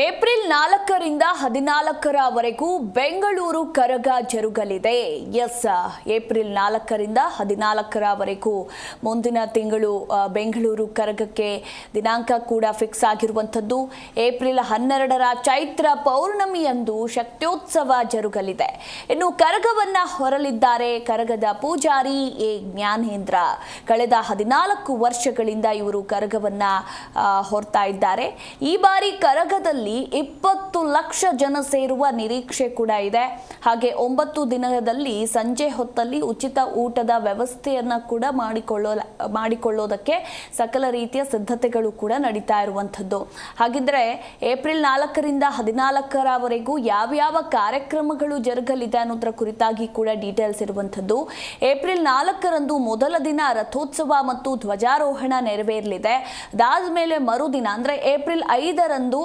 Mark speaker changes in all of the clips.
Speaker 1: April 4ರಿಂದ 14ರವರೆಗೂ Bengaluru Karaga ಜರುಗಲಿದೆ. April 4ರಿಂದ 14ರವರೆಗೂ ಮುಂದಿನ ತಿಂಗಳು ಬೆಂಗಳೂರು ಕರಗಕ್ಕೆ ದಿನಾಂಕ ಕೂಡ ಫಿಕ್ಸ್ ಆಗಿರುವಂಥದ್ದು. ಏಪ್ರಿಲ್ 12ರ ಚೈತ್ರ ಪೌರ್ಣಮಿಯಂದು ಶಕ್ತ್ಯೋತ್ಸವ ಜರುಗಲಿದೆ. ಇನ್ನು ಕರಗವನ್ನ ಹೊರಲಿದ್ದಾರೆ ಕರಗದ ಪೂಜಾರಿ ಎ ಜ್ಞಾನೇಂದ್ರ. ಕಳೆದ 14 ವರ್ಷಗಳಿಂದ ಇವರು ಕರಗವನ್ನ ಹೊರ್ತಾ ಇದ್ದಾರೆ. ಈ ಬಾರಿ ಕರಗದಲ್ಲಿ 20 ಲಕ್ಷ ಜನ ಸೇರುವ ನಿರೀಕ್ಷೆ ಕೂಡ ಇದೆ. ಹಾಗೆ 9 ದಿನದಲ್ಲಿ ಸಂಜೆ ಹೊತ್ತಲ್ಲಿ ಉಚಿತ ಊಟದ ವ್ಯವಸ್ಥೆಯನ್ನ ಕೂಡ ಮಾಡಿಕೊಳ್ಳೋದಕ್ಕೆ ಸಕಲ ರೀತಿಯ ಸಿದ್ಧತೆಗಳು ಕೂಡ ನಡೀತಾ ಇರುವಂಥದ್ದು. ಹಾಗಿದ್ರೆ ಏಪ್ರಿಲ್ 4ರಿಂದ 14ರವರೆಗೂ ಯಾವ್ಯಾವ ಕಾರ್ಯಕ್ರಮಗಳು ಜರುಗಲಿದೆ ಅನ್ನೋದರ ಕುರಿತಾಗಿ ಕೂಡ ಡೀಟೇಲ್ಸ್ ಇರುವಂಥದ್ದು. ಏಪ್ರಿಲ್ 4ರಂದು ಮೊದಲ ದಿನ ರಥೋತ್ಸವ ಮತ್ತು ಧ್ವಜಾರೋಹಣ ನೆರವೇರಲಿದೆ. ಅದಾದ್ಮೇಲೆ ಮರುದಿನ ಅಂದ್ರೆ ಏಪ್ರಿಲ್ 5ರಂದು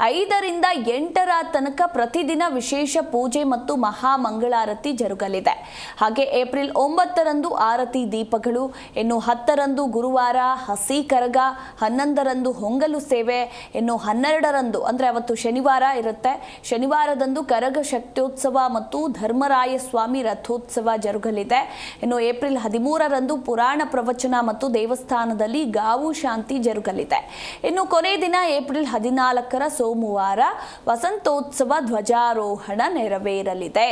Speaker 1: 5ರಿಂದ 8ರ ತನಕ ಪ್ರತಿದಿನ ವಿಶೇಷ ಪೂಜೆ ಮತ್ತು ಮಹಾಮಂಗಳಾರತಿ ಜರುಗಲಿದೆ. ಹಾಗೆ ಏಪ್ರಿಲ್ 9ರಂದು ಆರತಿ ದೀಪಗಳು, ಇನ್ನು 10ರಂದು ಗುರುವಾರ ಹಸಿ ಕರಗ, 11ರಂದು ಹೊಂಗಲು ಸೇವೆ, ಇನ್ನು 12ರಂದು ಅಂದ್ರೆ ಅವತ್ತು ಶನಿವಾರ ಇರುತ್ತೆ, ಶನಿವಾರದಂದು ಕರಗ ಶಕ್ತ್ಯೋತ್ಸವ ಮತ್ತು ಧರ್ಮರಾಯ ಸ್ವಾಮಿ ರಥೋತ್ಸವ ಜರುಗಲಿದೆ. ಇನ್ನು ಏಪ್ರಿಲ್ 13ರಂದು ಪುರಾಣ ಪ್ರವಚನ ಮತ್ತು ದೇವಸ್ಥಾನದಲ್ಲಿ ಗಾವು ಶಾಂತಿ ಜರುಗಲಿದೆ. ಇನ್ನು ಕೊನೆ ದಿನ ಏಪ್ರಿಲ್ 14ರ ಸೋಮವಾರ ವಸಂತೋತ್ಸವ ಧ್ವಜಾರೋಹಣ ನೆರವೇರಲಿದೆ.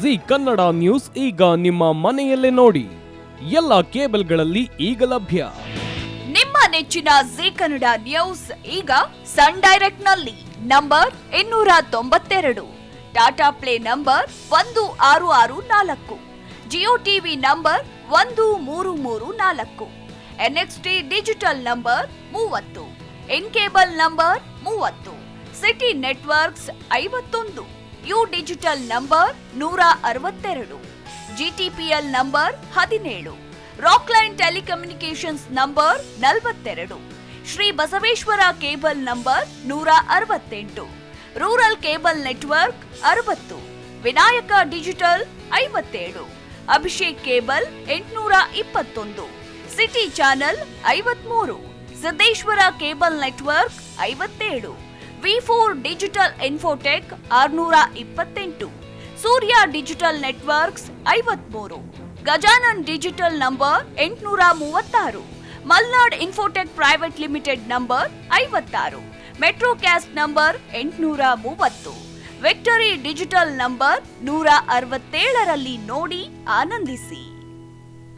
Speaker 2: ಜಿ ಕನ್ನಡ ನ್ಯೂಸ್ ಈಗ ನಿಮ್ಮ ಮನೆಯಲ್ಲೇ ನೋಡಿ. ಎಲ್ಲ ಕೇಬಲ್ಗಳಲ್ಲಿ ಈಗ ಲಭ್ಯ.
Speaker 3: ನಿಮ್ಮ ನೆಚ್ಚಿನ ಜಿ ಕನ್ನಡ ನ್ಯೂಸ್ ಈಗ ಸನ್ ಡೈರೆಕ್ಟ್ ನಲ್ಲಿ number 292, Tata play number 1664, Jio TV number 1334, NXT digital number 30, in cable number 30, city networks 51, U digital number 162, GTPL number 17, Rockline telecommunications number 42, Shri Basaveshwara cable number 168, rural cable network 60, Vinayaka digital 57, Abhishek cable 821, city channel 53, Siddeshwara cable network 57, V4 digital Infotech 628, Surya digital networks 53, Gajanan digital number 836, Malnad infotech private limited number 56, Metrocast number 830, victory digital number 167ರಲ್ಲಿ ನೋಡಿ ಆನಂದಿಸಿ.